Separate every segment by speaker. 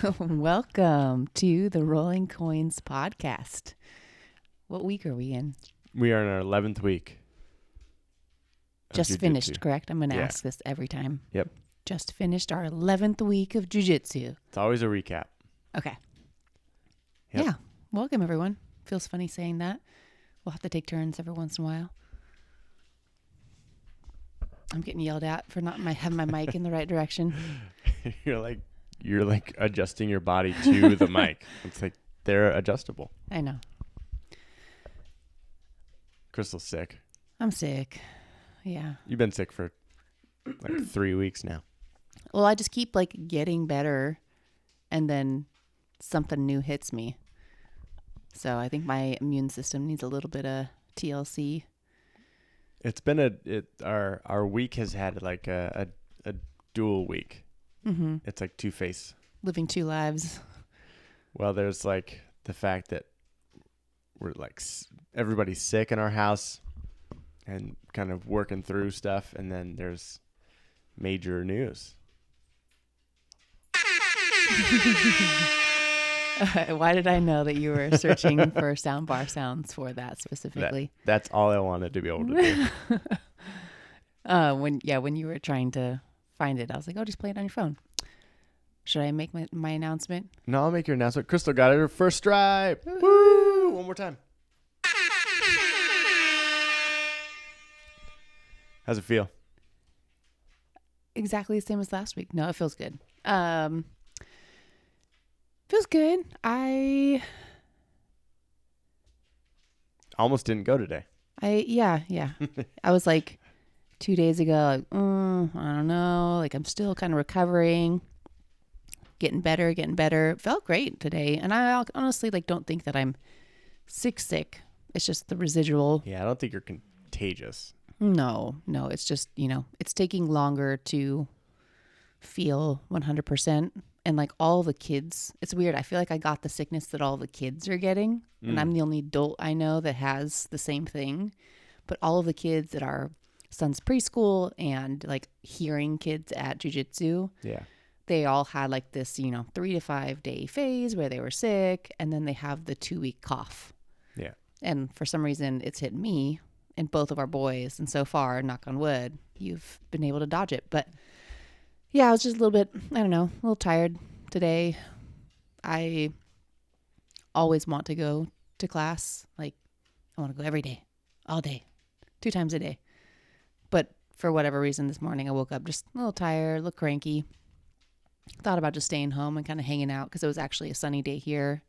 Speaker 1: Welcome to the Rolling Coynes Podcast. What week are we in?
Speaker 2: We are in our 11th week.
Speaker 1: Just finished, correct? I'm going to ask this every time.
Speaker 2: Yep.
Speaker 1: Just finished our 11th week of Jiu-Jitsu.
Speaker 2: It's always a recap.
Speaker 1: Okay.
Speaker 2: Yep.
Speaker 1: Yeah. Welcome, everyone. Feels funny saying that. We'll have to take turns every once in a while. I'm getting yelled at for not having my mic in the right direction.
Speaker 2: You're like adjusting your body to the mic. It's like they're adjustable.
Speaker 1: I know.
Speaker 2: Krystal's sick.
Speaker 1: I'm sick. Yeah.
Speaker 2: You've been sick for like 3 weeks now.
Speaker 1: Well, I just keep getting better and then something new hits me. So I think my immune system needs a little bit of TLC.
Speaker 2: It's been our week has had like a dual week.
Speaker 1: Mm-hmm.
Speaker 2: It's like two-face.
Speaker 1: Living two lives.
Speaker 2: Well, there's like the fact that we're like everybody's sick in our house and kind of working through stuff, and then there's major news.
Speaker 1: Why did I know that you were searching for soundbar sounds for that specifically?
Speaker 2: That's all I wanted to be able to do.
Speaker 1: When you were trying to find it, I was like, oh, just play it on your phone. Should I make my announcement?
Speaker 2: No, I'll make your announcement. Krystal got her first stripe. Woo! One more time. How's it feel?
Speaker 1: Exactly the same as last week. No, it feels good. Feels good. I
Speaker 2: almost didn't go today.
Speaker 1: Yeah. I was like 2 days ago, I don't know. I'm still kind of recovering, getting better. It felt great today. And I honestly don't think that I'm sick. It's just the residual.
Speaker 2: Yeah, I don't think you're contagious.
Speaker 1: No, it's just, it's taking longer to feel 100%. And all the kids, it's weird. I feel like I got the sickness that all the kids are getting. And I'm the only adult I know that has the same thing. But all of the kids at our son's preschool and hearing kids at jiu-jitsu, they all had this, 3 to 5 day phase where they were sick. And then they have the 2-week cough.
Speaker 2: Yeah.
Speaker 1: And for some reason it's hit me and both of our boys. And so far, knock on wood, you've been able to dodge it. But yeah, I was just a little bit, I don't know, a little tired today. I always want to go to class. I want to go every day, all day, 2 times a day. But for whatever reason this morning, I woke up just a little tired, a little cranky. Thought about just staying home and kind of hanging out because it was actually a sunny day here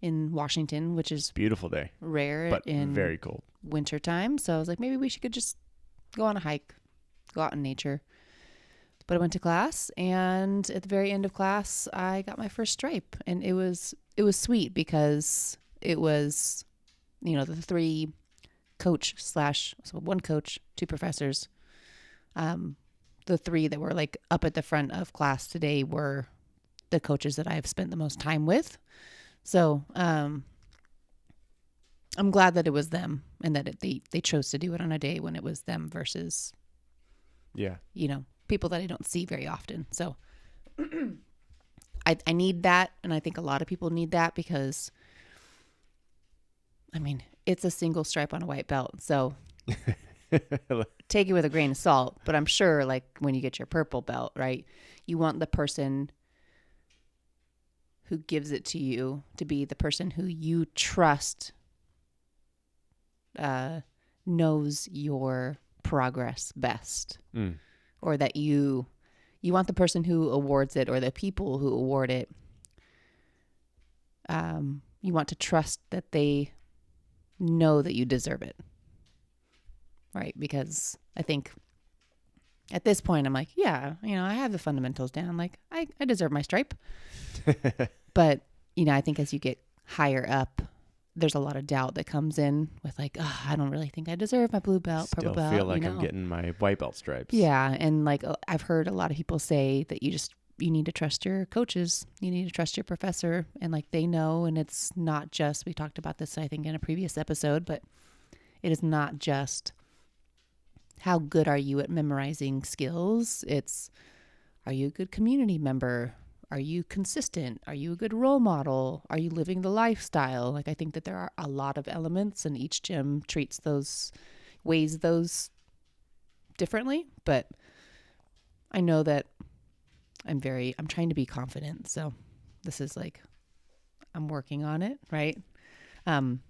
Speaker 1: in Washington, which is
Speaker 2: beautiful day,
Speaker 1: rare,
Speaker 2: but
Speaker 1: in
Speaker 2: very cold
Speaker 1: wintertime. So I was like, maybe we should just go on a hike, go out in nature. But I went to class, and at the very end of class, I got my first stripe, and it was sweet because it was, the 3 coach / so 1 coach, 2 professors. The 3 that were up at the front of class today were the coaches that I've spent the most time with. So I'm glad that it was them and that they chose to do it on a day when it was them versus, people that I don't see very often. So I need that. And I think a lot of people need that because, it's a single stripe on a white belt. So take it with a grain of salt. But I'm sure when you get your purple belt, right, you want the person who gives it to you to be the person who you trust knows your progress best. Or that you want the person who awards it or the people who award it. You want to trust that they know that you deserve it. Right? Because I think at this point, I'm like, yeah, I have the fundamentals down. I deserve my stripe. But, I think as you get higher up, there's a lot of doubt that comes in with I don't really think I deserve my blue belt, purple belt.
Speaker 2: Still feel like I'm getting my white belt stripes.
Speaker 1: Yeah. And I've heard a lot of people say that you need to trust your coaches. You need to trust your professor and they know. And it's not just, we talked about this, I think in a previous episode, but it is not just how good are you at memorizing skills. It's, are you a good community member? Are you consistent? Are you a good role model? Are you living the lifestyle? Like, I think that there are a lot of elements, and each gym weighs those differently. But I know that I'm trying to be confident. So this is like, I'm working on it, right? I'm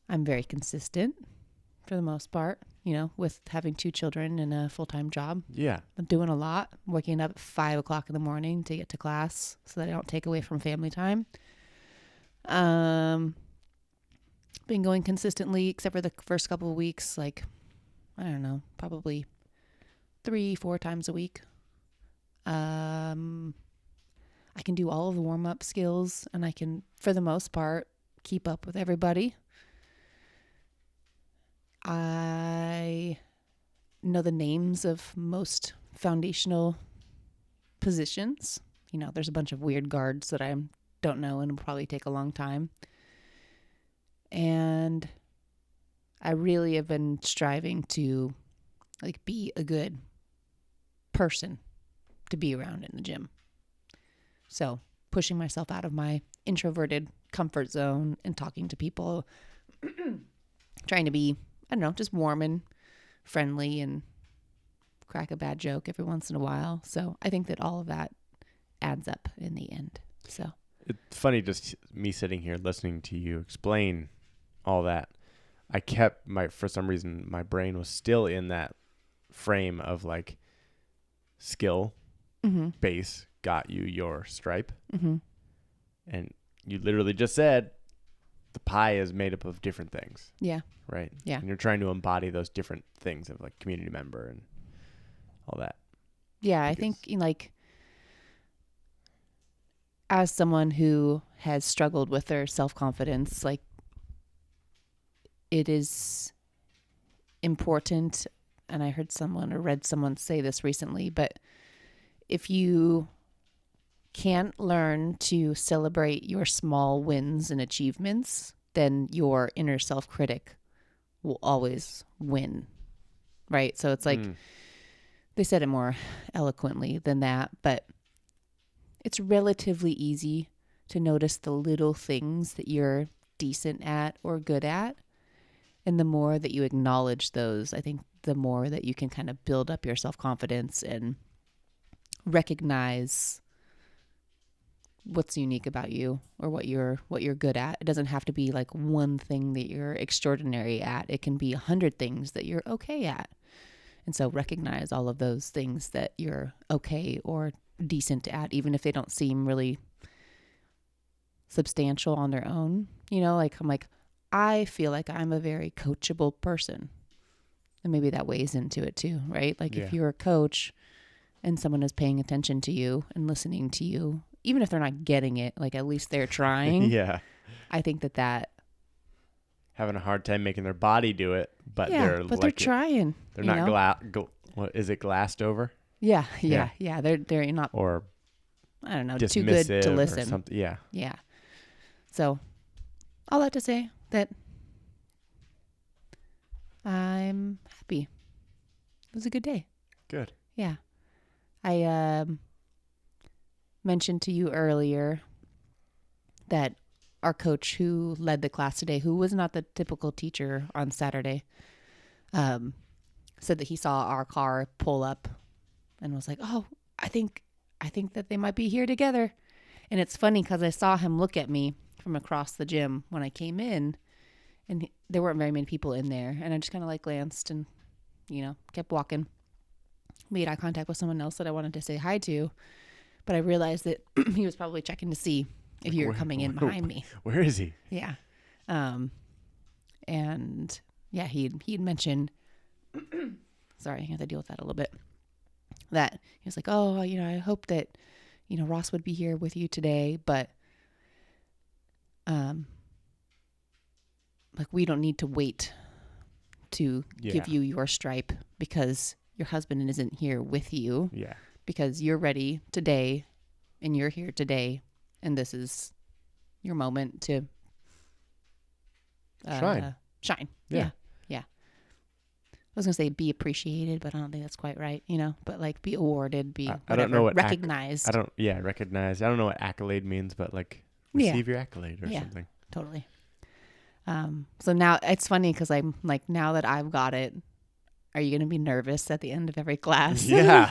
Speaker 1: very consistent for the most part, with having 2 children and a full-time job.
Speaker 2: Yeah.
Speaker 1: I'm doing a lot, waking up at 5 o'clock in the morning to get to class so that I don't take away from family time. Been going consistently, except for the first couple of weeks, like, I don't know, probably 3-4 times a week. I can do all of the warm-up skills, and I can, for the most part, keep up with everybody. I know the names of most foundational positions. There's a bunch of weird guards that I don't know and will probably take a long time. And I really have been striving to like be a good person to be around in the gym. So pushing myself out of my introverted comfort zone and talking to people, trying to be, I don't know, just warm and friendly and crack a bad joke every once in a while. So I think that all of that adds up in the end. So
Speaker 2: it's funny just me sitting here listening to you explain all that. For some reason, my brain was still in that frame of like skill base got you your stripe. Mm-hmm. And you literally just said the pie is made up of different things.
Speaker 1: Yeah.
Speaker 2: Right?
Speaker 1: Yeah.
Speaker 2: And you're trying to embody those different things of like community member and all that.
Speaker 1: Yeah, I think like as someone who has struggled with their self-confidence, like it is important, and I heard someone or read someone say this recently, but if you can't learn to celebrate your small wins and achievements, then your inner self-critic will always win, right? So it's like, they said it more eloquently than that, but it's relatively easy to notice the little things that you're decent at or good at. And the more that you acknowledge those, I think the more that you can kind of build up your self-confidence and recognize what's unique about you or what you're good at. It doesn't have to be like one thing that you're extraordinary at. It can be 100 things that you're okay at. And so recognize all of those things that you're okay or decent at, even if they don't seem really substantial on their own. I feel like I'm a very coachable person. And maybe that weighs into it too, right? Like if you're a coach and someone is paying attention to you and listening to you, even if they're not getting it, like at least they're trying.
Speaker 2: Yeah.
Speaker 1: I think that
Speaker 2: having a hard time making their body do it, but they're
Speaker 1: trying.
Speaker 2: They're not what is it, glassed over?
Speaker 1: Yeah. They're not,
Speaker 2: or
Speaker 1: I don't know, too good to listen.
Speaker 2: Or something. Yeah.
Speaker 1: Yeah. So all that to say that I'm happy. It was a good day.
Speaker 2: Good.
Speaker 1: Yeah. I mentioned to you earlier that our coach who led the class today, who was not the typical teacher on Saturday, said that he saw our car pull up and was like, "Oh, I think that they might be here together." And it's funny because I saw him look at me from across the gym when I came in, and there weren't very many people in there. And I just kind of like glanced and, kept walking. Made eye contact with someone else that I wanted to say hi to, but I realized that he was probably checking to see if you were coming in behind me.
Speaker 2: Where is he?
Speaker 1: Yeah. And yeah, he'd mentioned, sorry, I have to deal with that a little bit, that he was like, "Oh, I hope that, Ross would be here with you today, but, like we don't need to wait to give you your stripe because your husband isn't here with you.
Speaker 2: Yeah.
Speaker 1: Because you're ready today and you're here today. And this is your moment to
Speaker 2: shine.
Speaker 1: Shine. Yeah. was going to say be appreciated, but I don't think that's quite right, you know, but like be awarded, be
Speaker 2: I don't know what
Speaker 1: recognized.
Speaker 2: recognized. I don't know what accolade means, but like
Speaker 1: Yeah.
Speaker 2: receive your accolade or something.
Speaker 1: Totally. So now it's funny because I'm like, now that I've got it, are you going to be nervous at the end of every class?
Speaker 2: Yeah,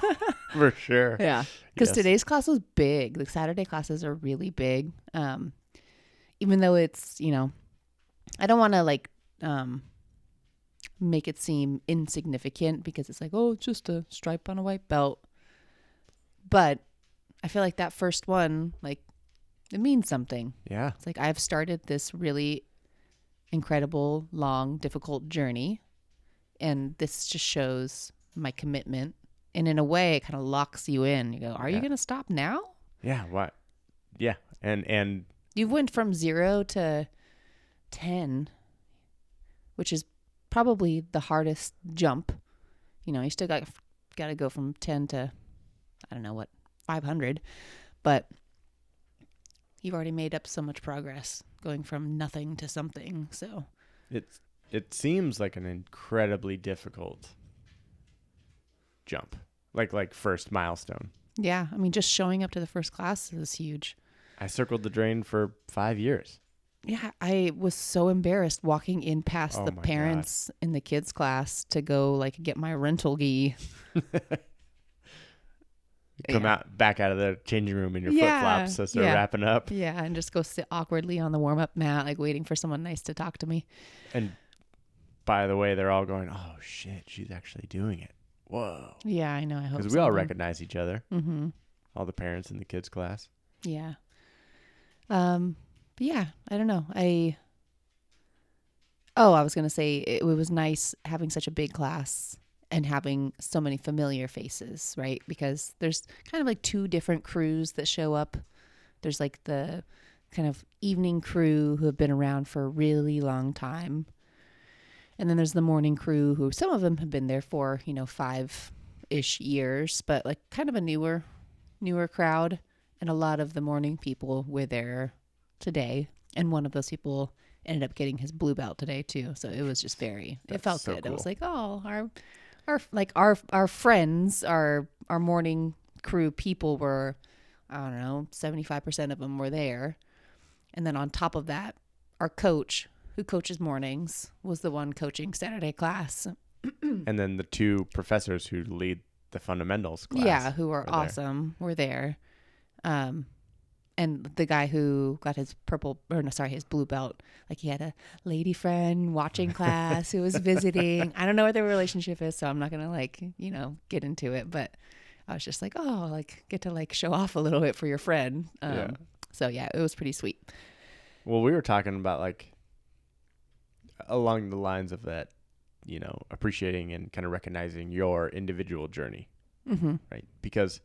Speaker 2: for sure.
Speaker 1: Yeah. Because
Speaker 2: Yes.
Speaker 1: today's class was big. The Saturday classes are really big. Even though it's, you know, I don't want to like make it seem insignificant because it's like, oh, it's just a stripe on a white belt. But I feel like that first one, like, it means something.
Speaker 2: Yeah.
Speaker 1: It's like I've started this really incredible, long, difficult journey. And this just shows my commitment. And in a way, it kind of locks you in. You go, are you going to stop now?
Speaker 2: Yeah. What? Yeah. And
Speaker 1: You went from 0 to 10, which is probably the hardest jump. You know, you still got to go from 10 to, I don't know what, 500. But you've already made up so much progress going from nothing to something. So
Speaker 2: it seems like an incredibly difficult jump, like first milestone.
Speaker 1: yeah, I mean, just showing up to the first class is huge.
Speaker 2: I circled the drain for 5 years.
Speaker 1: Yeah, I was so embarrassed walking in past the
Speaker 2: my
Speaker 1: parents in the kids class to go like get my rental gi.
Speaker 2: Come back out of the changing room in your flip-flops as they're wrapping up.
Speaker 1: Yeah, and just go sit awkwardly on the warm-up mat, like waiting for someone nice to talk to me.
Speaker 2: And by the way, they're all going, oh, shit, she's actually doing it. Whoa.
Speaker 1: Yeah, I know. I hope
Speaker 2: because we all recognize each other.
Speaker 1: Mm-hmm.
Speaker 2: All the parents in the kids' class.
Speaker 1: Yeah. But yeah, I don't know. I was going to say it was nice having such a big class and having so many familiar faces, right? Because there's kind of like 2 different crews that show up. There's like the kind of evening crew who have been around for a really long time. And then there's the morning crew who some of them have been there for, 5-ish years, but like kind of a newer crowd. And a lot of the morning people were there today. And one of those people ended up getting his blue belt today too. So it was just it felt so good. Cool. It was like, oh, our friends, our morning crew people were, I don't know, 75% of them were there. And then on top of that, our coach, who coaches mornings, was the one coaching Saturday class.
Speaker 2: And then the 2 professors who lead the fundamentals class.
Speaker 1: Yeah, who are awesome, were there. And the guy who got his his blue belt, like he had a lady friend watching class who was visiting. I don't know what their relationship is, so I'm not going to get into it. But I was just like, oh, like get to show off a little bit for your friend. So yeah, it was pretty sweet.
Speaker 2: Well, we were talking about along the lines of that, appreciating and kind of recognizing your individual journey, right? Because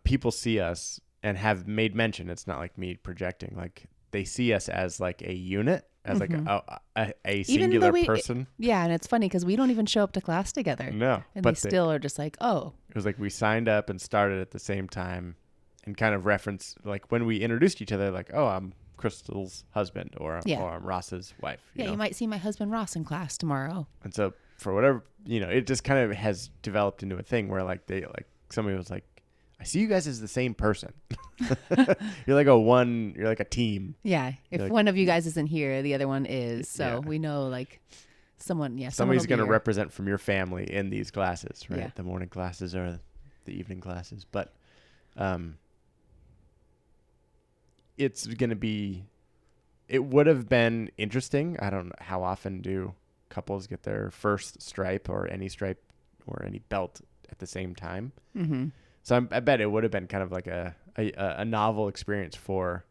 Speaker 2: people see us and have made mention. It's not like me projecting. Like they see us as like a unit, as like a singular person.
Speaker 1: Yeah, and it's funny because we don't even show up to class together.
Speaker 2: No,
Speaker 1: and but they still are just like, oh.
Speaker 2: It was like we signed up and started at the same time, and kind of reference like when we introduced each other, like, oh, I'm Krystal's husband, or I'm Ross's wife.
Speaker 1: You might see my husband Ross in class tomorrow.
Speaker 2: And so for whatever, it just kind of has developed into a thing where somebody was like, I see you guys as the same person. You're like a team.
Speaker 1: Yeah. If one of you guys isn't here, the other one is. So we know somebody's
Speaker 2: going to represent from your family in these classes, right?
Speaker 1: Yeah.
Speaker 2: The morning classes or the evening classes. But it's going to be, it would have been interesting. I don't know how often do couples get their first stripe or any belt at the same time. Mm-hmm. So I bet it would have been kind of like a novel experience for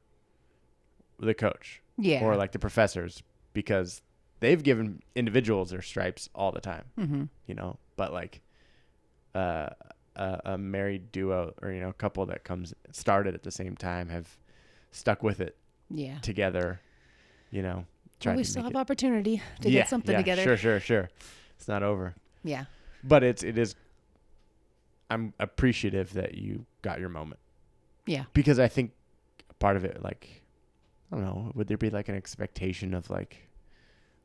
Speaker 2: the coach, or like the professors, because they've given individuals their stripes all the time, But like a married duo or a couple that started at the same time have stuck with it, together,
Speaker 1: we still have opportunity to get something together.
Speaker 2: Sure. It's not over.
Speaker 1: Yeah,
Speaker 2: but it is. I'm appreciative that you got your moment.
Speaker 1: Yeah.
Speaker 2: Because I think part of it, I don't know, would there be like an expectation of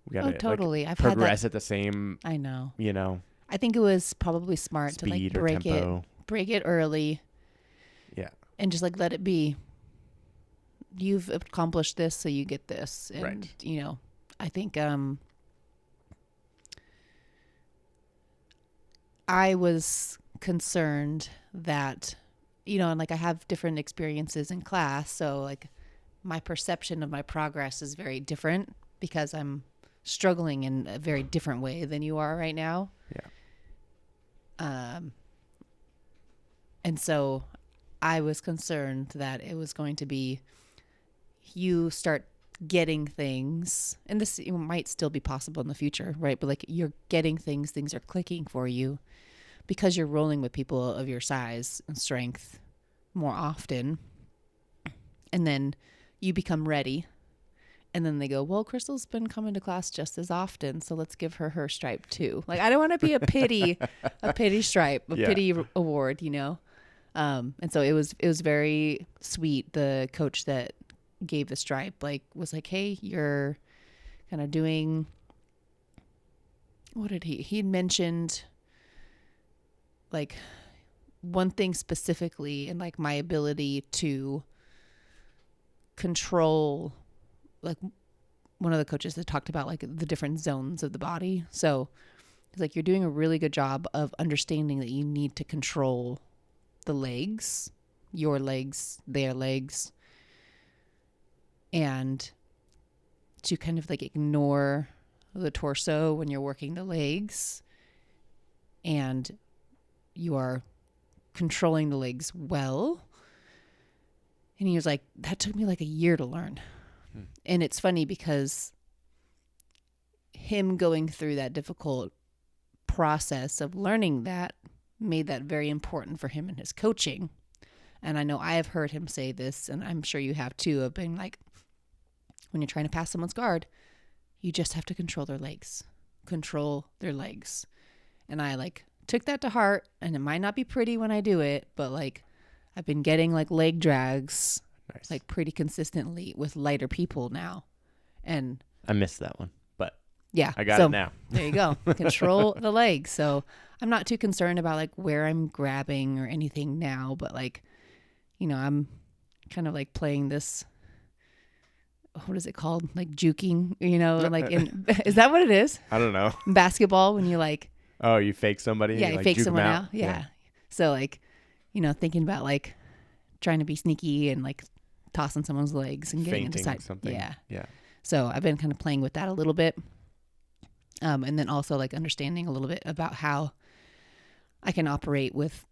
Speaker 2: We gotta
Speaker 1: totally. I've
Speaker 2: progress
Speaker 1: had
Speaker 2: at the same.
Speaker 1: that. I know.
Speaker 2: I
Speaker 1: think it was probably smart to like break it early.
Speaker 2: Yeah.
Speaker 1: And just like let it be. You've accomplished this, so you get this. And,
Speaker 2: right.
Speaker 1: I think I was concerned that, and like I have different experiences in class. So like my perception of my progress is very different because I'm struggling in a very different way than you are right now.
Speaker 2: Yeah.
Speaker 1: And so I was concerned that it was going to be you start getting things, and this might still be possible in the future, right? But like you're getting things are clicking for you because you're rolling with people of your size and strength more often. And then you become ready. And then they go, well, Krystal's been coming to class just as often, so let's give her stripe too. Like I don't want to be a pity stripe, pity award, And so it was very sweet. The coach that gave the stripe was like, hey, you're kind of doing, what did he had mentioned like one thing specifically, and like my ability to control, like one of the coaches that talked about like the different zones of the body. So it's like you're doing a really good job of understanding that you need to control the legs, your legs, their legs, and to kind of like ignore the torso when you're working the legs, and you are controlling the legs well. And he was like, that took me like a year to learn. And it's funny because him going through that difficult process of learning that made that very important for him in his coaching. And I know I have heard him say this, and I'm sure you have too, of being like, when you're trying to pass someone's guard, you just have to control their legs. And I like took that to heart, and it might not be pretty when I do it, but like I've been getting like leg drags like pretty consistently with lighter people now. And
Speaker 2: I missed that one, but
Speaker 1: yeah,
Speaker 2: I got it now.
Speaker 1: There you go. Control the legs. So I'm not too concerned about like where I'm grabbing or anything now, but like, I'm kind of like playing this, what is it called? Like juking, like is that what it is?
Speaker 2: I don't know.
Speaker 1: Basketball, when you like,
Speaker 2: oh, you fake somebody?
Speaker 1: Yeah, you
Speaker 2: like
Speaker 1: fake someone out.
Speaker 2: Yeah.
Speaker 1: Yeah. So like, thinking about like trying to be sneaky and like tossing someone's legs and getting
Speaker 2: fainting
Speaker 1: into
Speaker 2: something.
Speaker 1: Yeah.
Speaker 2: Yeah.
Speaker 1: So I've been kind of playing with that a little bit. And then also like understanding a little bit about how I can operate with,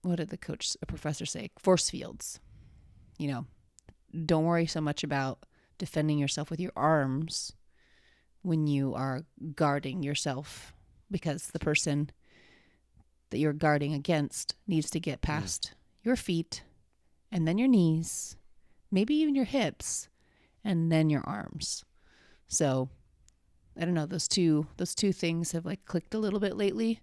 Speaker 1: what did a professor say? Force fields. Don't worry so much about defending yourself with your arms when you are guarding yourself, because the person that you're guarding against needs to get past your feet, and then your knees, maybe even your hips, and then your arms. So I don't know, those two things have like clicked a little bit lately.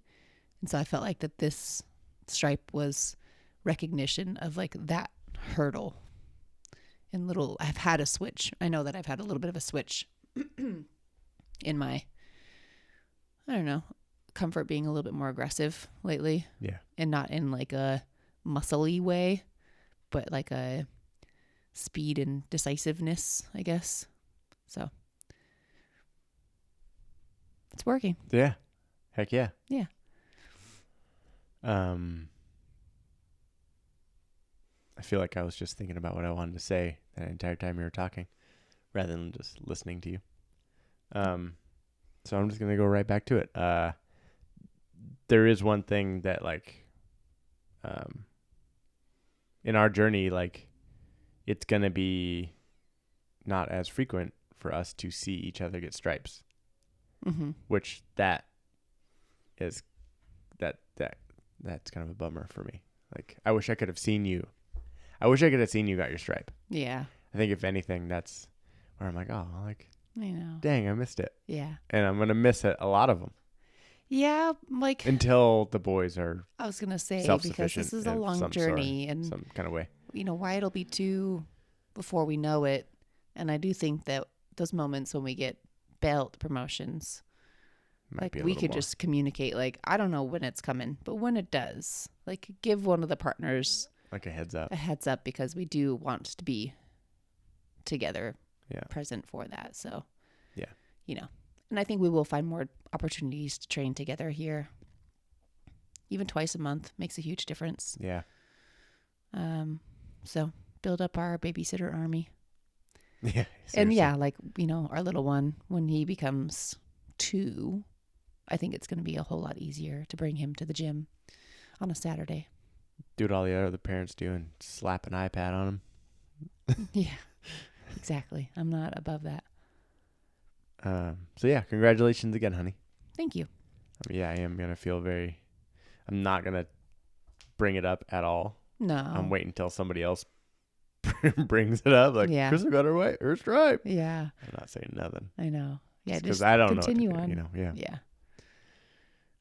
Speaker 1: And so I felt like that this stripe was recognition of like that hurdle. And I've had a switch. I know that I've had a little bit of a switch in my, I don't know, comfort being a little bit more aggressive lately.
Speaker 2: Yeah.
Speaker 1: And not in like a muscle-y way, but like a speed and decisiveness, I guess. So it's working.
Speaker 2: Yeah. Heck yeah.
Speaker 1: Yeah.
Speaker 2: I feel like I was just thinking about what I wanted to say the entire time you were talking, rather than just listening to you. So I'm just gonna go right back to it. There is one thing that like, in our journey, like, it's gonna be not as frequent for us to see each other get stripes, which that's kind of a bummer for me. Like, I wish I could have seen you. I wish I could have seen you got your stripe.
Speaker 1: Yeah.
Speaker 2: I think if anything, that's where I'm like, oh, like,
Speaker 1: I know.
Speaker 2: Dang, I missed it.
Speaker 1: Yeah.
Speaker 2: And I'm going to miss it, a lot of them.
Speaker 1: Yeah, like,
Speaker 2: until the boys are
Speaker 1: I was going to say, because this is a
Speaker 2: in
Speaker 1: long journey, and
Speaker 2: some kind of way.
Speaker 1: Why it'll be two before we know it. And I do think that those moments when we get belt promotions,
Speaker 2: Might be
Speaker 1: like
Speaker 2: a
Speaker 1: we
Speaker 2: little
Speaker 1: could
Speaker 2: more.
Speaker 1: just communicate, like, I don't know when it's coming, but when it does, like give one of the partners
Speaker 2: like a heads up.
Speaker 1: a heads up, because we do want to be together,
Speaker 2: Yeah.
Speaker 1: present for that. So,
Speaker 2: Yeah.
Speaker 1: you know, and I think we will find more opportunities to train together here. Even twice a month makes a huge difference.
Speaker 2: Yeah.
Speaker 1: So build up our babysitter army.
Speaker 2: Yeah.
Speaker 1: And
Speaker 2: seriously.
Speaker 1: yeah, like, you know, our little one, when he becomes 2, I think it's going to be a whole lot easier to bring him to the gym on a Saturday.
Speaker 2: Do what all the other parents do and slap an iPad on them.
Speaker 1: Yeah, exactly. I'm not above that.
Speaker 2: So yeah, congratulations again, honey.
Speaker 1: Thank you.
Speaker 2: Yeah, I am going to feel I'm not going to bring it up at all.
Speaker 1: No.
Speaker 2: I'm waiting until somebody else brings it up. Like,
Speaker 1: Yeah.
Speaker 2: Krystal got her stripe.
Speaker 1: Yeah,
Speaker 2: I'm not saying nothing.
Speaker 1: I know. Yeah,
Speaker 2: Because
Speaker 1: just
Speaker 2: I don't
Speaker 1: continue
Speaker 2: know what to
Speaker 1: on.
Speaker 2: do, Yeah.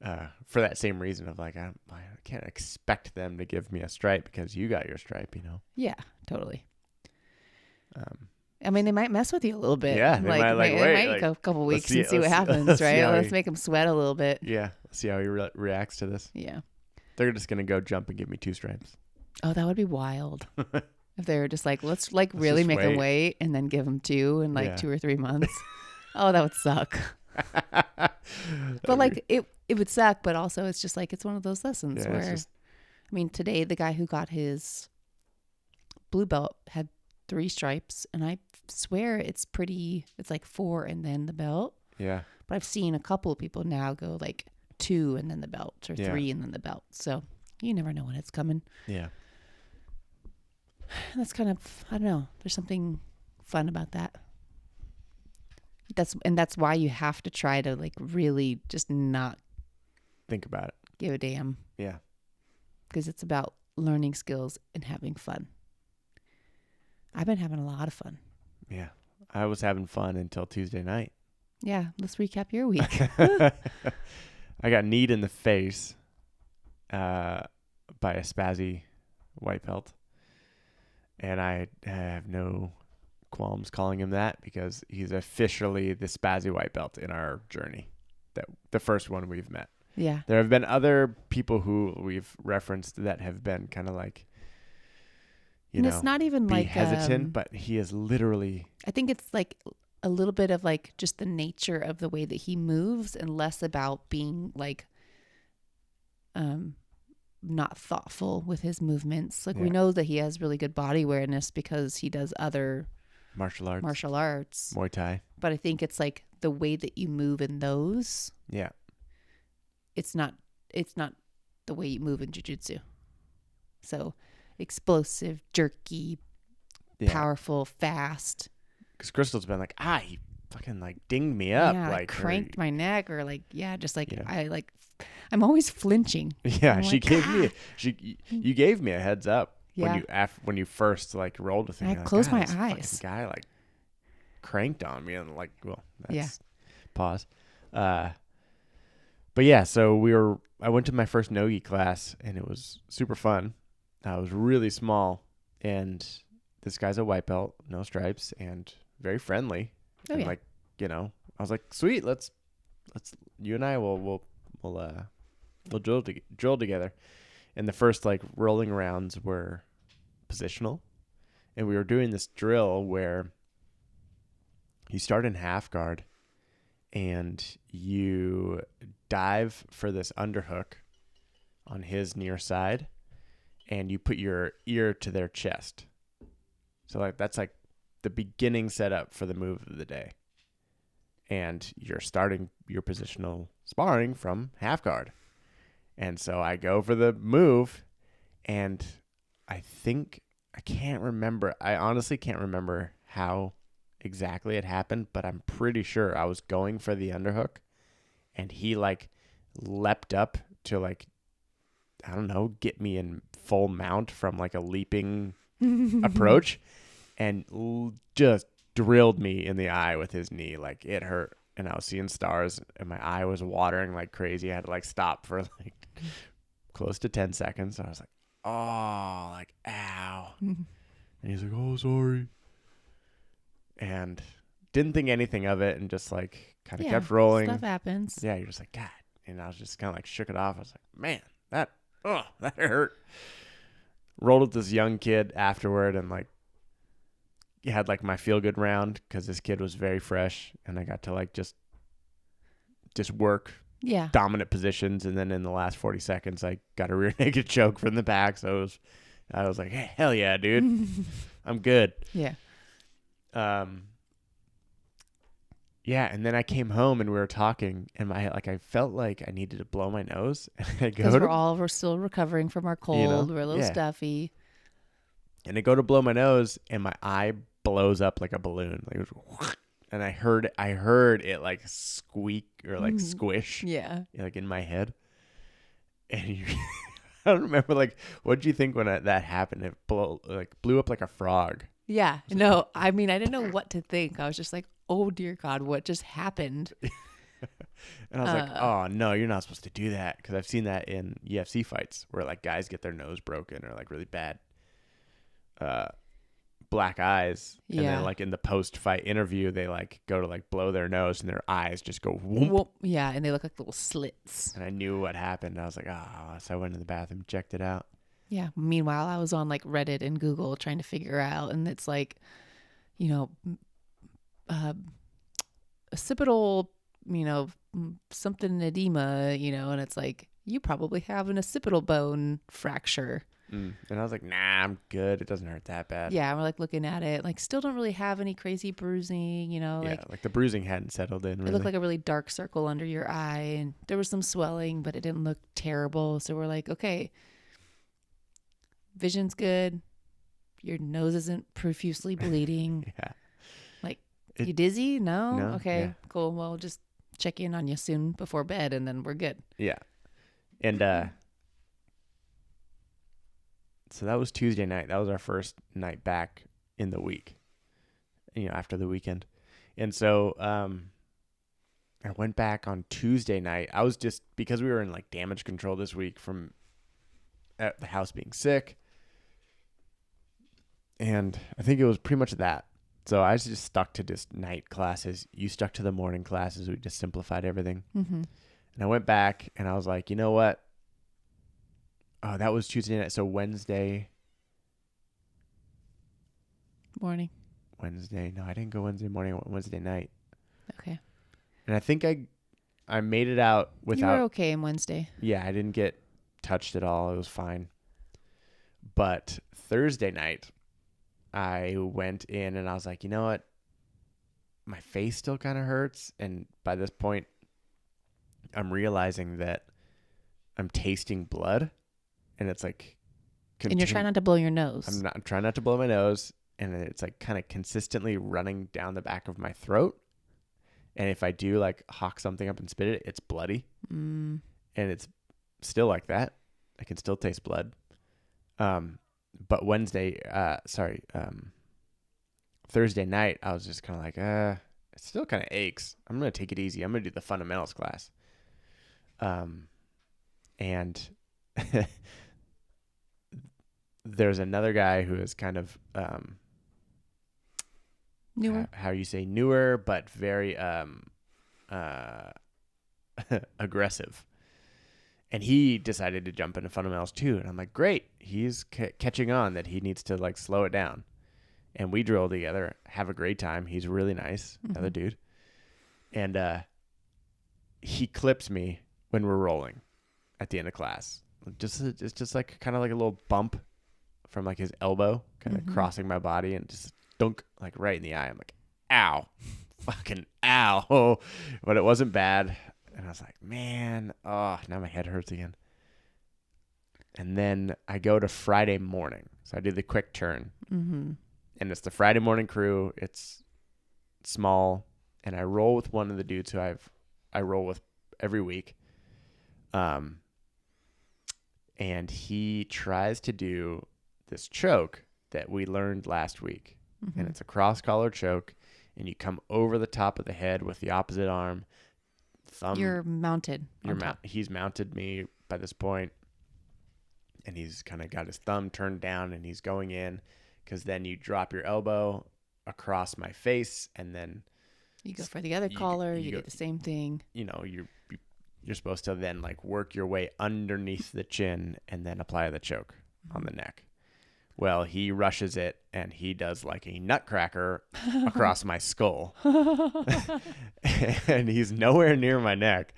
Speaker 1: Yeah.
Speaker 2: For that same reason of like, I can't expect them to give me a stripe because you got your stripe,
Speaker 1: Yeah, totally.
Speaker 2: Um,
Speaker 1: I mean, they might mess with you a little bit.
Speaker 2: Yeah, they might, like,
Speaker 1: they
Speaker 2: wait,
Speaker 1: might
Speaker 2: like,
Speaker 1: go a couple weeks
Speaker 2: see-
Speaker 1: and see what
Speaker 2: let's see-
Speaker 1: happens,
Speaker 2: let's see
Speaker 1: right?
Speaker 2: how
Speaker 1: Let's
Speaker 2: he-
Speaker 1: make them sweat a little bit.
Speaker 2: yeah. Let's see how he reacts to this.
Speaker 1: Yeah.
Speaker 2: They're just going to go jump and give me 2 stripes.
Speaker 1: Oh, that would be wild. If they were just like, let's really
Speaker 2: just
Speaker 1: make them
Speaker 2: wait.
Speaker 1: wait and then give them 2 in like
Speaker 2: Yeah.
Speaker 1: 2 or 3 months. Oh, that would suck. But like it would suck, but also it's just like, it's one of those lessons
Speaker 2: Yeah,
Speaker 1: where,
Speaker 2: it's just-
Speaker 1: I mean, today the guy who got his blue belt had 3 stripes, and I swear it's like 4 and then the belt.
Speaker 2: yeah.
Speaker 1: But I've seen a couple of people now go like 2 and then the belt, or
Speaker 2: Yeah.
Speaker 1: 3 and then the belt. So you never know when it's coming.
Speaker 2: Yeah.
Speaker 1: And that's kind of, I don't know, there's something fun about that. That's why you have to try to like really just not
Speaker 2: Think about it.
Speaker 1: give a damn,
Speaker 2: Yeah.
Speaker 1: because it's about learning skills and having fun. I've been having a lot of fun.
Speaker 2: Yeah. I was having fun until Tuesday night.
Speaker 1: Yeah, let's recap your week.
Speaker 2: I got kneed in the face by a spazzy white belt. And I have no qualms calling him that because he's officially the spazzy white belt in our journey. The first one we've met.
Speaker 1: Yeah.
Speaker 2: There have been other people who we've referenced that have been kind of like,
Speaker 1: And it's not even
Speaker 2: be
Speaker 1: like
Speaker 2: hesitant, but he is literally.
Speaker 1: I think it's like a little bit of like just the nature of the way that he moves, and less about being like not thoughtful with his movements. Like, we
Speaker 2: Yeah.
Speaker 1: know that he has really good body awareness because he does other
Speaker 2: Martial arts. Muay Thai.
Speaker 1: But I think it's like the way that you move in those,
Speaker 2: Yeah.
Speaker 1: it's not the way you move in jiu-jitsu. So explosive, jerky,
Speaker 2: Yeah.
Speaker 1: powerful, fast.
Speaker 2: Because Krystal's been like, he fucking like dinged me up.
Speaker 1: Yeah,
Speaker 2: like
Speaker 1: cranked my neck, or like, yeah, just like,
Speaker 2: You know.
Speaker 1: I'm always flinching.
Speaker 2: Yeah,
Speaker 1: I'm
Speaker 2: she
Speaker 1: like,
Speaker 2: gave me you gave me a heads up
Speaker 1: Yeah.
Speaker 2: when you first like rolled with me.
Speaker 1: I
Speaker 2: You're like,
Speaker 1: closed
Speaker 2: "God,
Speaker 1: my
Speaker 2: this fucking
Speaker 1: eyes."
Speaker 2: guy like cranked on me and like, well, that's
Speaker 1: Yeah.
Speaker 2: pause. But yeah, so I went to my first no-gi class and it was super fun. I was really small and this guy's a white belt, no stripes, and very friendly.
Speaker 1: Oh,
Speaker 2: and
Speaker 1: yeah.
Speaker 2: like, I was like, sweet, let's you and I will drill together. And the first like rolling rounds were positional, and we were doing this drill where you start in half guard and you dive for this underhook on his near side, and you put your ear to their chest. So like that's like the beginning setup for the move of the day. And you're starting your positional sparring from half guard. And so I go for the move, and I honestly can't remember how exactly it happened, but I'm pretty sure I was going for the underhook, and he like leapt up to like, I don't know, get me in full mount from like a leaping approach, and just drilled me in the eye with his knee. Like, it hurt, and I was seeing stars, and my eye was watering like crazy. I had to like stop for like close to 10 seconds. I was like, oh, like, ow. And he's like, oh, sorry. And didn't think anything of it and just like kind of kept rolling.
Speaker 1: Stuff happens.
Speaker 2: Yeah, you're just like, God. And I was just kind of like shook it off. I was like, man, that hurt. Rolled with this young kid afterward and like had like my feel good round because this kid was very fresh and I got to like just work dominant positions, and then in the last 40 seconds I got a rear naked choke from the back. So I was like, hey, hell yeah, dude. I'm good.
Speaker 1: Yeah.
Speaker 2: Yeah, and then I came home and we were talking, and I felt like I needed to blow my nose.
Speaker 1: Because we're still recovering from our cold. We're a little stuffy.
Speaker 2: And I go to blow my nose, and my eye blows up like a balloon. Like it was, and I heard it like squeak or like squish.
Speaker 1: Yeah.
Speaker 2: Like in my head. And I don't remember, like, what did you think when that happened? It blew up like a frog.
Speaker 1: Yeah. No, I mean, I didn't know what to think. I was just like, oh, dear God, what just happened?
Speaker 2: And I was like, oh, no, you're not supposed to do that. Because I've seen that in UFC fights where, like, guys get their nose broken or, like, really bad black eyes. And then, like, in the post-fight interview, they, like, go to, like, blow their nose and their eyes just go whoop.
Speaker 1: Yeah, and they look like little slits.
Speaker 2: And I knew what happened. I was like, oh. So I went to the bathroom, checked it out.
Speaker 1: Yeah. Meanwhile, I was on, like, Reddit and Google trying to figure out. And it's like, you know, occipital, something edema, and it's like, you probably have an occipital bone fracture.
Speaker 2: And I was like, nah, I'm good. It doesn't hurt that bad.
Speaker 1: Yeah, we're like looking at it, like still don't really have any crazy bruising,
Speaker 2: like the bruising hadn't settled in. Really.
Speaker 1: It looked like a really dark circle under your eye, and there was some swelling, but it didn't look terrible. So we're like, okay, vision's good. Your nose isn't profusely bleeding.
Speaker 2: Yeah.
Speaker 1: Like, you dizzy? No? Okay,
Speaker 2: yeah.
Speaker 1: Cool. Well, just check in on you soon before bed, and then we're good.
Speaker 2: Yeah. And so that was Tuesday night. That was our first night back in the week, after the weekend. And so I went back on Tuesday night. I was just, because we were in like damage control this week from at the house being sick. And I think it was pretty much that. So I just stuck to just night classes. You stuck to the morning classes. We just simplified everything.
Speaker 1: Mm-hmm.
Speaker 2: And I went back and I was like, you know what? Oh, that was Tuesday night. So Wednesday
Speaker 1: morning.
Speaker 2: No, I didn't go Wednesday morning. I went Wednesday night.
Speaker 1: Okay.
Speaker 2: And I think I made it out without.
Speaker 1: You were okay on Wednesday.
Speaker 2: Yeah, I didn't get touched at all. It was fine. But Thursday night, I went in and I was like, you know what? My face still kind of hurts. And by this point, I'm realizing that I'm tasting blood. And it's like...
Speaker 1: And you're trying not to blow your nose.
Speaker 2: I'm trying not to blow my nose. And it's like kind of consistently running down the back of my throat. And if I do like hawk something up and spit it, it's bloody. And it's still like that. I can still taste blood. But Thursday night, I was just kind of like, it still kind of aches. I'm going to take it easy. I'm going to do the fundamentals class. And there's another guy who is kind of,
Speaker 1: newer.
Speaker 2: How you say newer, but very, aggressive. And he decided to jump into fundamentals too. And I'm like, great. He's catching on that he needs to like slow it down. And we drill together, have a great time. He's really nice, another dude. And he clips me when we're rolling at the end of class. It's just like kind of like a little bump from like his elbow, kind of crossing my body, and just dunk like right in the eye. I'm like, ow, fucking ow. But it wasn't bad. And I was like, man, now my head hurts again. And then I go to Friday morning. So I do the quick turn.
Speaker 1: Mm-hmm.
Speaker 2: And it's the Friday morning crew. It's small. And I roll with one of the dudes who I roll with every week. And he tries to do this choke that we learned last week. Mm-hmm. And it's a cross-collar choke. And you come over the top of the head with the opposite arm. Thumb.
Speaker 1: You're mounted.
Speaker 2: He's mounted me by this point, and he's kind of got his thumb turned down, and he's going in, because then you drop your elbow across my face, and then
Speaker 1: You go for the other collar, you get the same thing.
Speaker 2: You know, you're supposed to then like work your way underneath the chin and then apply the choke on the neck. Well, he rushes it and he does like a nutcracker across my skull. And he's nowhere near my neck.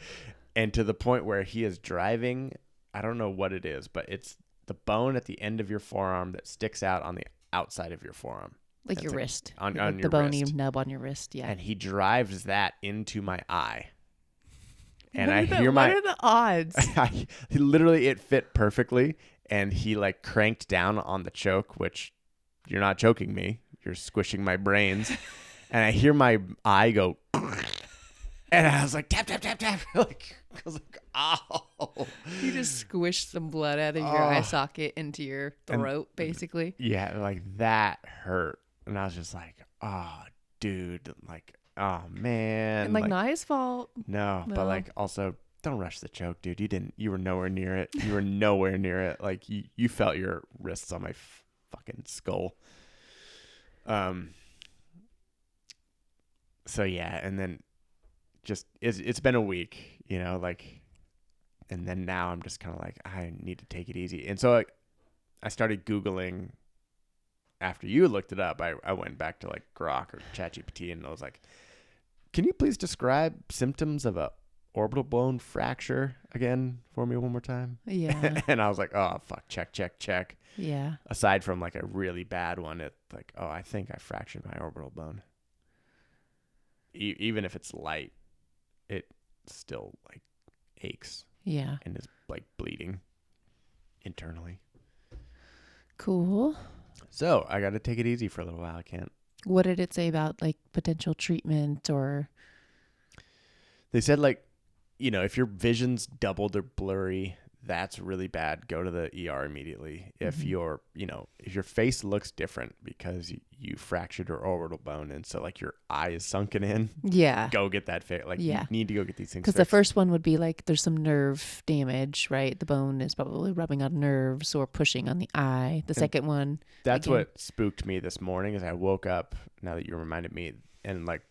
Speaker 2: And to the point where he is driving, I don't know what it is, but it's the bone at the end of your forearm that sticks out on the outside of your forearm.
Speaker 1: Like your wrist.
Speaker 2: On
Speaker 1: like
Speaker 2: your
Speaker 1: the bony
Speaker 2: wrist.
Speaker 1: nub on your wrist, yeah.
Speaker 2: And he drives that into my eye. And
Speaker 1: what are the odds?
Speaker 2: Literally, it fit perfectly. And he like cranked down on the choke, which you're not choking me. You're squishing my brains. And I hear my eye go. And I was like, tap, tap, tap, tap. Like, I was like, ow.
Speaker 1: You just squished some blood out of your eye socket into your throat, basically.
Speaker 2: Yeah, like that hurt. And I was just like, oh, dude. Like, oh, man.
Speaker 1: And like not his fault.
Speaker 2: No, but like also don't rush the choke, dude. You were nowhere near it. You were nowhere near it. Like you felt your wrists on my fucking skull. So yeah, and then just it's been a week, you know, like, and then now I'm just kind of like, I need to take it easy. And so I started Googling after you looked it up. I went back to like Grok or ChatGPT and I was like, can you please describe symptoms of a orbital bone fracture again for me one more time?
Speaker 1: Yeah.
Speaker 2: And I was like, oh, fuck, check.
Speaker 1: Yeah.
Speaker 2: Aside from like a really bad one, it's like, oh, I think I fractured my orbital bone. Even if it's light, it still like aches.
Speaker 1: Yeah.
Speaker 2: And is like bleeding internally.
Speaker 1: Cool.
Speaker 2: So I got to take it easy for a little while. I can't.
Speaker 1: What did it say about like potential treatment or?
Speaker 2: They said like, you know, if your vision's doubled or blurry, that's really bad. Go to the ER immediately. If your face looks different because you fractured your orbital bone and so like your eye is sunken in, go get that fixed. Like you need to go get these things fixed.
Speaker 1: Because the first one would be like there's some nerve damage, right? The bone is probably rubbing on nerves or pushing on the eye. The second one,
Speaker 2: that's what spooked me this morning. Is I woke up, now that you reminded me, and like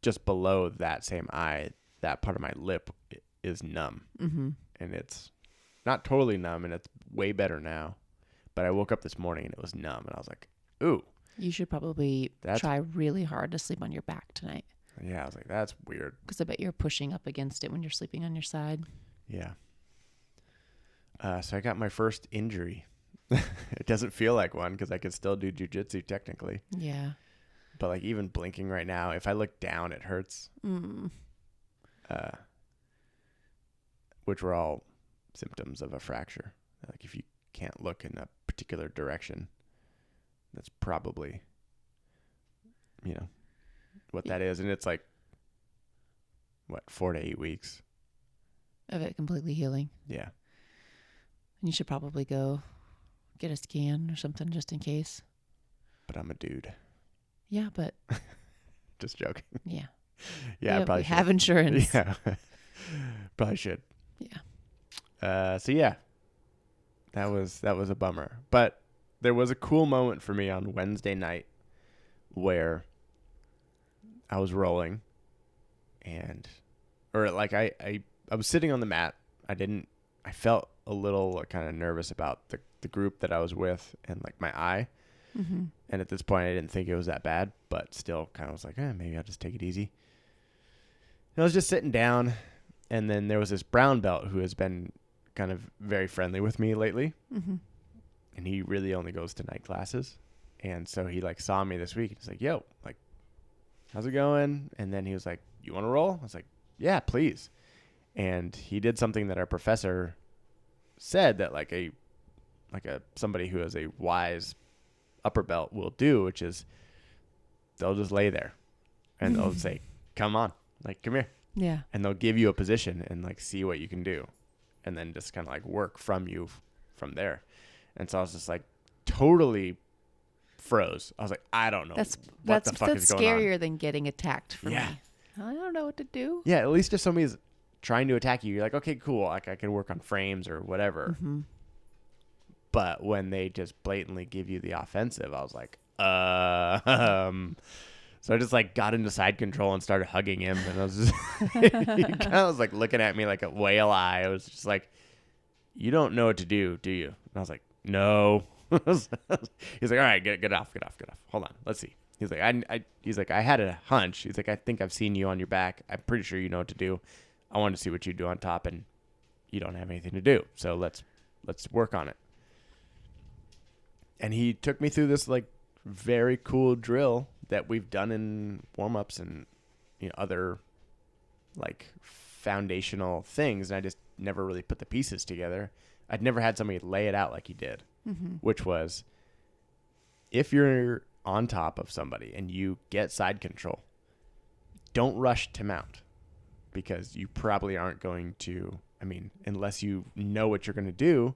Speaker 2: just below that same eye, that part of my lip is numb. And it's not totally numb, and it's way better now. But I woke up this morning and it was numb, and I was like, ooh.
Speaker 1: You should probably try really hard to sleep on your back tonight.
Speaker 2: Yeah, I was like, that's weird.
Speaker 1: Because I bet you're pushing up against it when you're sleeping on your side.
Speaker 2: Yeah. So I got my first injury. It doesn't feel like one because I could still do jiu-jitsu technically.
Speaker 1: Yeah.
Speaker 2: But like even blinking right now, if I look down, it hurts. Which were all symptoms of a fracture. Like if you can't look in a particular direction, that's probably, you know, what that is. And it's like, 4 to 8 weeks
Speaker 1: of it completely healing.
Speaker 2: Yeah.
Speaker 1: And you should probably go get a scan or something just in case.
Speaker 2: But I'm a dude.
Speaker 1: Yeah, but.
Speaker 2: Just joking.
Speaker 1: Yeah.
Speaker 2: Yeah, I probably should.
Speaker 1: Have insurance.
Speaker 2: Yeah. Probably should.
Speaker 1: Yeah.
Speaker 2: So yeah, that was a bummer, but there was a cool moment for me on Wednesday night where I was rolling I was sitting on the mat. I felt a little kind of nervous about the group that I was with and like my eye. And at this point I didn't think it was that bad, but still kind of was like, maybe I'll just take it easy. And I was just sitting down, and then there was this brown belt who has been kind of very friendly with me lately. And he really only goes to night classes. And so he like saw me this week and he's like, yo, like, how's it going? And then he was like, you want to roll? I was like, yeah, please. And he did something that our professor said that somebody who has a wise upper belt will do, which is they'll just lay there and they'll say, come on, like, come here.
Speaker 1: Yeah.
Speaker 2: And they'll give you a position and like see what you can do, and then just kind of like work from you from there. And so I was just like totally froze. I was like, I don't know what the fuck is going on.
Speaker 1: That's scarier than getting attacked for me. I don't know what to do.
Speaker 2: Yeah, at least if somebody's trying to attack you, you're like, okay, cool. Like I can work on frames or whatever. But when they just blatantly give you the offensive, I was like, So I just like got into side control and started hugging him, and I was just he kind of was like looking at me like a whale eye. I was just like, "You don't know what to do, do you?" And I was like, "No." He's like, "All right, get off. Hold on, let's see." He's like, I had a hunch. He's like, "I think I've seen you on your back. I'm pretty sure you know what to do. I want to see what you do on top, and you don't have anything to do. So let's work on it." And he took me through this like very cool drill that we've done in warm-ups and other like foundational things, and I just never really put the pieces together. I'd never had somebody lay it out like he did, which was, if you're on top of somebody and you get side control, don't rush to mount, because you probably aren't going to, unless you know what you're going to do,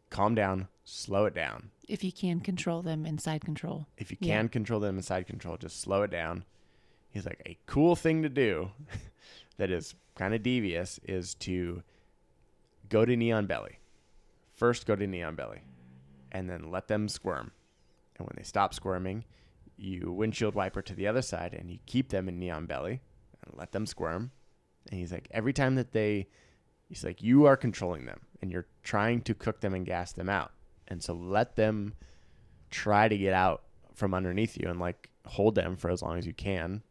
Speaker 2: calm down, slow it down.
Speaker 1: If you can control them in side control.
Speaker 2: If you can control them in side control, just slow it down. He's like, a cool thing to do that is kind of devious is to go to knee on belly. First, go to knee on belly, and then let them squirm. And when they stop squirming, you windshield wiper to the other side, and you keep them in knee on belly and let them squirm. And he's like, every time that he's like, you are controlling them, and you're trying to cook them and gas them out. And so let them try to get out from underneath you and like hold them for as long as you can.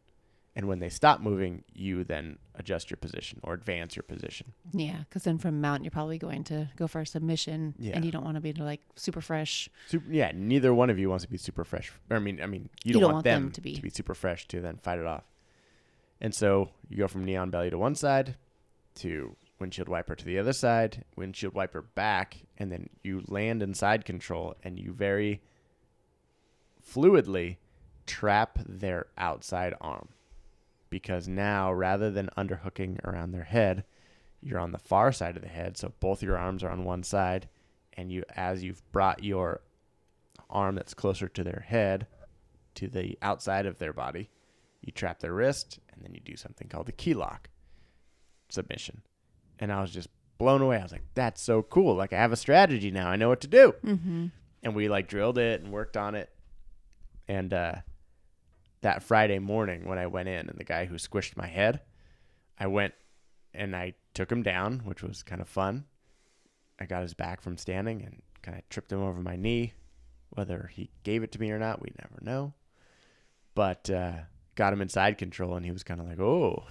Speaker 2: And when they stop moving, you then adjust your position or advance your position.
Speaker 1: Yeah, because then from mount, you're probably going to go for a submission, and you don't want to be like super fresh.
Speaker 2: Neither one of you wants to be super fresh. You don't want them to be super fresh to then fight it off. And so you go from knee on belly to one side, to windshield wiper to the other side, windshield wiper back, and then you land in side control, and you very fluidly trap their outside arm. Because now, rather than underhooking around their head, you're on the far side of the head, so both your arms are on one side, and as you've brought your arm that's closer to their head to the outside of their body, you trap their wrist, and then you do something called the key lock submission. And I was just blown away. I was like, that's so cool. Like, I have a strategy now. I know what to do.
Speaker 1: Mm-hmm.
Speaker 2: And we like drilled it and worked on it. And that Friday morning when I went in, and the guy who squished my head, I went and I took him down, which was kind of fun. I got his back from standing and kind of tripped him over my knee. Whether he gave it to me or not, we never know. But got him in side control, and he was kind of like, oh,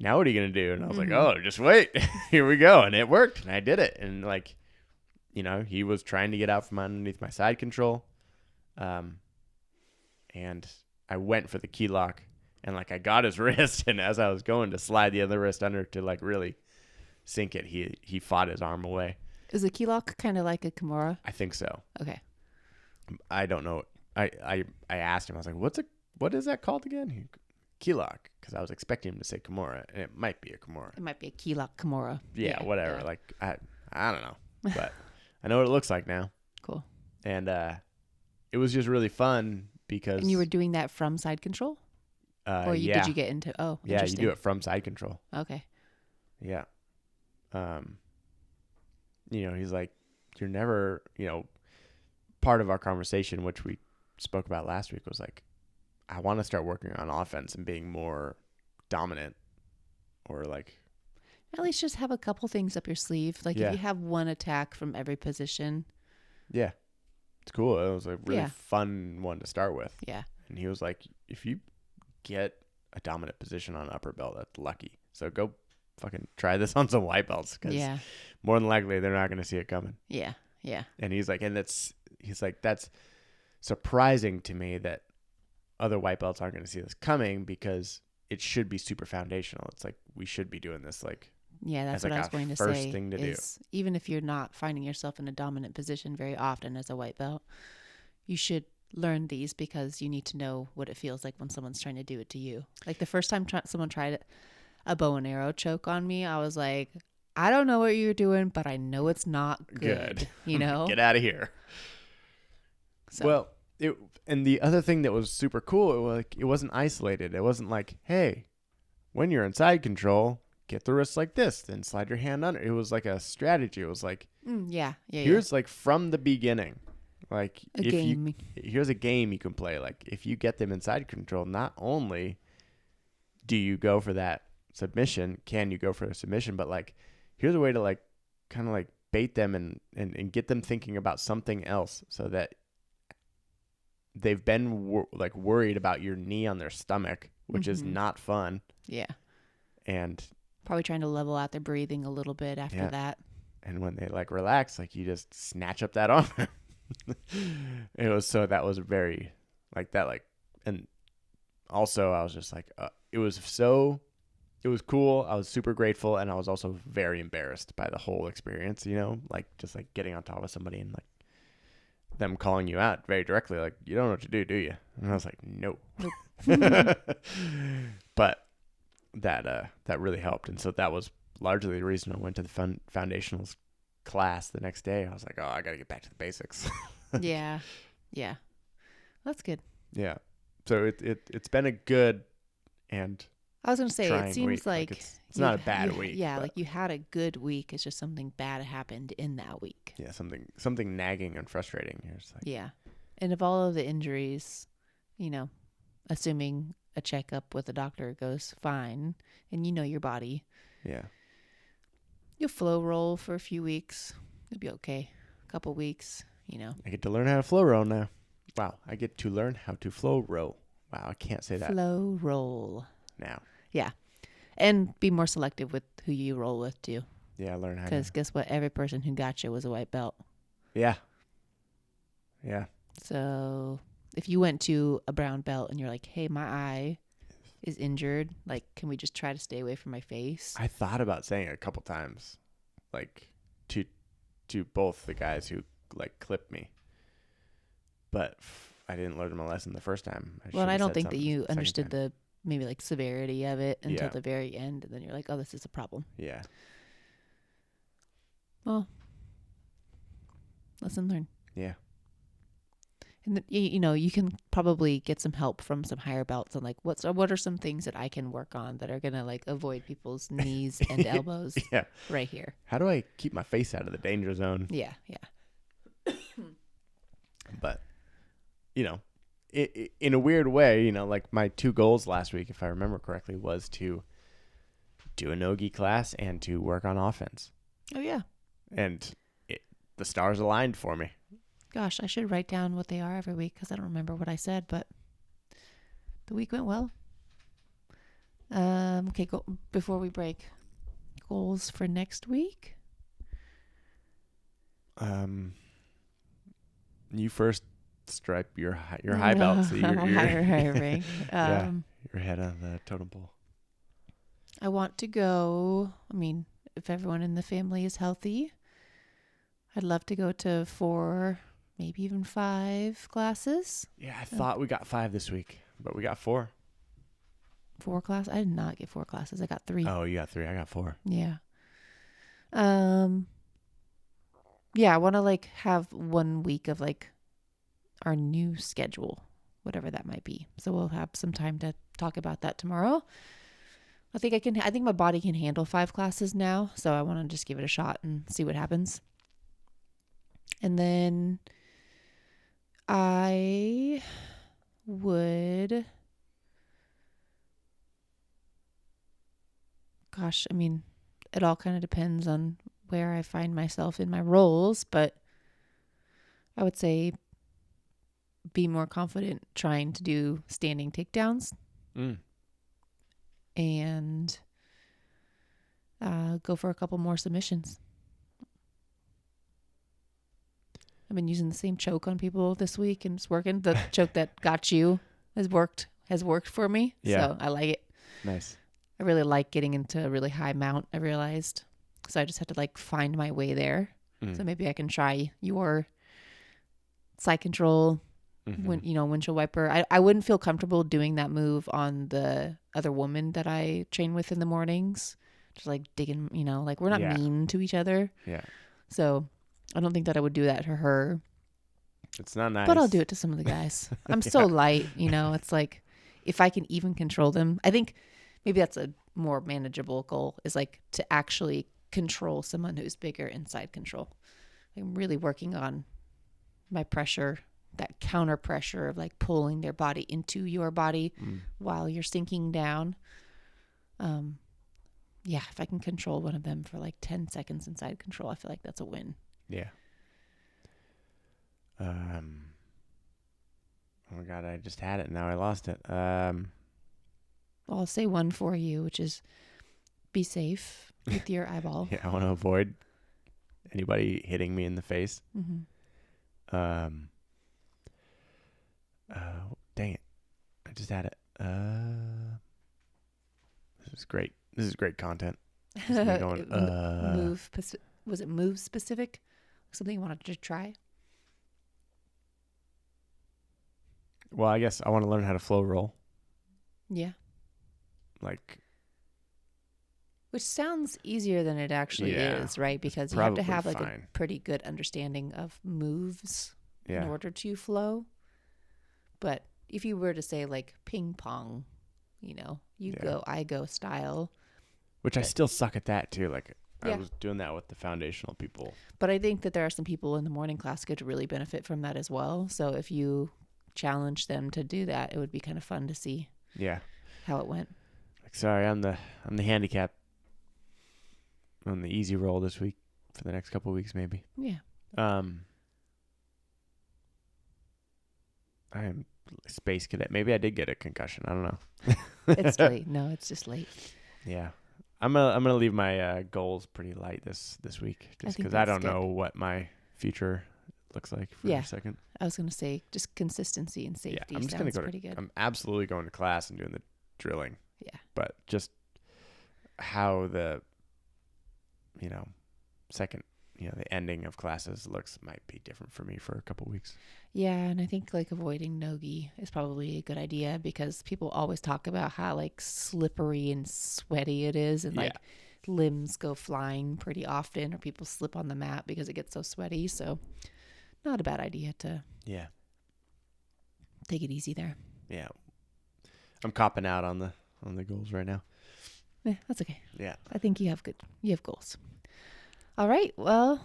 Speaker 2: now what are you going to do? And I was like, oh, just wait. Here we go. And it worked, and I did it. And like, he was trying to get out from underneath my side control. And I went for the key lock, and like I got his wrist, and as I was going to slide the other wrist under to like really sink it, he fought his arm away.
Speaker 1: Is a key lock kind of like a Kimura?
Speaker 2: I think so.
Speaker 1: Okay.
Speaker 2: I don't know. I asked him. I was like, what is that called again? Key lock, because I was expecting him to say Kimura, and it might be a Kimura.
Speaker 1: It might be a key lock Kimura.
Speaker 2: Yeah, whatever. Yeah. Like I don't know, but I know what it looks like now.
Speaker 1: Cool.
Speaker 2: And it was just really fun. Because
Speaker 1: and you were doing that from side control? Or did you get into... Oh,
Speaker 2: yeah, you do it from side control.
Speaker 1: Okay.
Speaker 2: Yeah. He's like, you're never... part of our conversation, which we spoke about last week, was like, I want to start working on offense and being more dominant, or like...
Speaker 1: At least just have a couple things up your sleeve. Like if you have one attack from every position...
Speaker 2: Yeah. It's cool. It was a really fun one to start with.
Speaker 1: Yeah.
Speaker 2: And he was like, if you get a dominant position on upper belt, that's lucky. So go fucking try this on some white belts, because more than likely they're not going to see it coming.
Speaker 1: Yeah. Yeah.
Speaker 2: And he's like, that's surprising to me that other white belts aren't going to see this coming, because it should be super foundational. It's like, we should be doing this like,
Speaker 1: yeah, that's
Speaker 2: what
Speaker 1: I was going to
Speaker 2: first
Speaker 1: say.
Speaker 2: Thing to do.
Speaker 1: Even if you're not finding yourself in a dominant position very often as a white belt, you should learn these, because you need to know what it feels like when someone's trying to do it to you. Like the first time someone tried a bow and arrow choke on me, I was like, I don't know what you're doing, but I know it's not good. Get
Speaker 2: out of here. So. Well, and the other thing that was super cool, it wasn't isolated. It wasn't like, hey, when you're in side control, get the wrist like this, then slide your hand under. It was like a strategy. It was like,
Speaker 1: here's
Speaker 2: like from the beginning, Like
Speaker 1: game.
Speaker 2: Here's a game you can play. Like if you get them inside control, not only do you go for that submission, can you go for a submission, but like here's a way to like kind of like bait them and get them thinking about something else so that they've been like worried about your knee on their stomach, which is not fun.
Speaker 1: Yeah.
Speaker 2: And
Speaker 1: probably trying to level out their breathing a little bit after that.
Speaker 2: And when they like relax, like you just snatch up that arm. That was very like that. Like, and also I was just like, it was cool. I was super grateful. And I was also very embarrassed by the whole experience, like just like getting on top of somebody and like them calling you out very directly. Like, you don't know what to do you? And I was like, no. Nope. But that really helped. And so that was largely the reason I went to the foundationals class the next day. I was like, oh, I got to get back to the basics.
Speaker 1: Yeah. That's good.
Speaker 2: Yeah. So it's been a good and
Speaker 1: I was going to say, it seems
Speaker 2: week.
Speaker 1: like
Speaker 2: it's not a bad week.
Speaker 1: Yeah, like you had a good week. It's just something bad happened in that week.
Speaker 2: Yeah, something nagging and frustrating. Like,
Speaker 1: yeah. And of all of the injuries, assuming a checkup with a doctor goes fine and your body.
Speaker 2: Yeah.
Speaker 1: You'll flow roll for a few weeks. You'll be okay. A couple weeks,
Speaker 2: I get to learn how to flow roll now. Wow. I get to learn how to flow roll. Wow. I can't say that.
Speaker 1: Flow roll.
Speaker 2: Now.
Speaker 1: Yeah. And be more selective with who you roll with too.
Speaker 2: Yeah. Learn how to.
Speaker 1: Because guess what? Every person who got you was a white belt.
Speaker 2: Yeah. Yeah.
Speaker 1: So if you went to a brown belt and you're like, hey, my eye is injured, like, can we just try to stay away from my face?
Speaker 2: I thought about saying it a couple times, like to both the guys who like clipped me, but I didn't learn my lesson the first time.
Speaker 1: I don't think that you understood the maybe like severity of it until the very end, and then you're like, oh, this is a problem.
Speaker 2: Yeah.
Speaker 1: Well, lesson learned.
Speaker 2: Yeah.
Speaker 1: And you can probably get some help from some higher belts on like what are some things that I can work on that are gonna like avoid people's knees and elbows.
Speaker 2: Yeah.
Speaker 1: Right here.
Speaker 2: How do I keep my face out of the danger zone?
Speaker 1: Yeah.
Speaker 2: But in a weird way, like my two goals last week, if I remember correctly, was to do a no-gi class and to work on offense.
Speaker 1: Oh yeah.
Speaker 2: And the stars aligned for me.
Speaker 1: Gosh, I should write down what they are every week because I don't remember what I said, but the week went well. Okay, before we break, goals for next week?
Speaker 2: You first stripe your high belt, so you're
Speaker 1: higher rank.
Speaker 2: Yeah, you're head of the totem pole.
Speaker 1: I want to go, if everyone in the family is healthy, I'd love to go to 4, maybe even 5 classes.
Speaker 2: Yeah, I thought we got 5 this week, but we got 4.
Speaker 1: 4 classes? I did not get 4 classes. I got 3.
Speaker 2: Oh, you got 3. I got 4.
Speaker 1: Yeah. Yeah, I want to like have 1 week of like our new schedule, whatever that might be. So we'll have some time to talk about that tomorrow. I think my body can handle 5 classes now. So I want to just give it a shot and see what happens. And then I would, it all kind of depends on where I find myself in my roles, but I would say be more confident trying to do standing takedowns and go for a couple more submissions. I've been using the same choke on people this week and it's working. The choke that got you has worked for me.
Speaker 2: Yeah.
Speaker 1: So I like it.
Speaker 2: Nice.
Speaker 1: I really like getting into a really high mount, I realized. So I just have to like find my way there. So maybe I can try your side control, windshield wiper. I wouldn't feel comfortable doing that move on the other woman that I train with in the mornings. Just like digging, like we're not mean to each other.
Speaker 2: Yeah.
Speaker 1: So I don't think that I would do that to her.
Speaker 2: It's not nice.
Speaker 1: But I'll do it to some of the guys. I'm so light, it's like if I can even control them. I think maybe that's a more manageable goal is like to actually control someone who's bigger inside control. I'm really working on my pressure, that counter pressure of like pulling their body into your body while you're sinking down. Yeah, if I can control one of them for like 10 seconds in side control, I feel like that's a win.
Speaker 2: Yeah. Oh my God, I just had it. Now I lost it.
Speaker 1: I'll say one for you, which is be safe with your eyeball.
Speaker 2: Yeah, I want to avoid anybody hitting me in the face.
Speaker 1: Mm-hmm.
Speaker 2: Dang it. I just had it. This is great. This is great content. Just me going,
Speaker 1: Was it move specific? Something you wanted to try?
Speaker 2: Well, I guess I want to learn how to flow roll.
Speaker 1: Yeah.
Speaker 2: Like,
Speaker 1: which sounds easier than it actually is, right? Because you have to have like a pretty good understanding of moves in order to flow. But if you were to say like ping pong, go, I go style.
Speaker 2: Which I still suck at that too. Like I was doing that with the foundational people. But
Speaker 1: I think that there are some people in the morning class who could really benefit from that as well. So if you challenge them to do that, it would be kind of fun to see how it went.
Speaker 2: Like, sorry, I'm the handicap on the easy roll this week for the next couple of weeks maybe.
Speaker 1: Yeah.
Speaker 2: I am space cadet. Maybe I did get a concussion. I don't know.
Speaker 1: It's late. No, it's just late.
Speaker 2: Yeah. I'm gonna leave my goals pretty light this week, just because I don't know what my future looks like for a second.
Speaker 1: I was gonna say just consistency and safety. Yeah, I'm just gonna go pretty good.
Speaker 2: I'm absolutely going to class and doing the drilling.
Speaker 1: Yeah,
Speaker 2: but just how the second the ending of classes looks might be different for me for a couple weeks.
Speaker 1: Yeah, and I think like avoiding no-gi is probably a good idea because people always talk about how like slippery and sweaty it is, and like limbs go flying pretty often, or people slip on the mat because it gets so sweaty. So not a bad idea to take it easy there.
Speaker 2: Yeah, I'm copping out on the goals right now.
Speaker 1: Yeah, that's okay.
Speaker 2: Yeah,
Speaker 1: I think you have goals. All right. Well,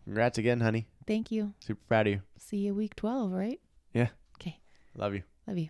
Speaker 2: congrats again, honey.
Speaker 1: Thank you.
Speaker 2: Super proud of you.
Speaker 1: See you week 12, right?
Speaker 2: Yeah.
Speaker 1: Okay.
Speaker 2: Love you.
Speaker 1: Love you.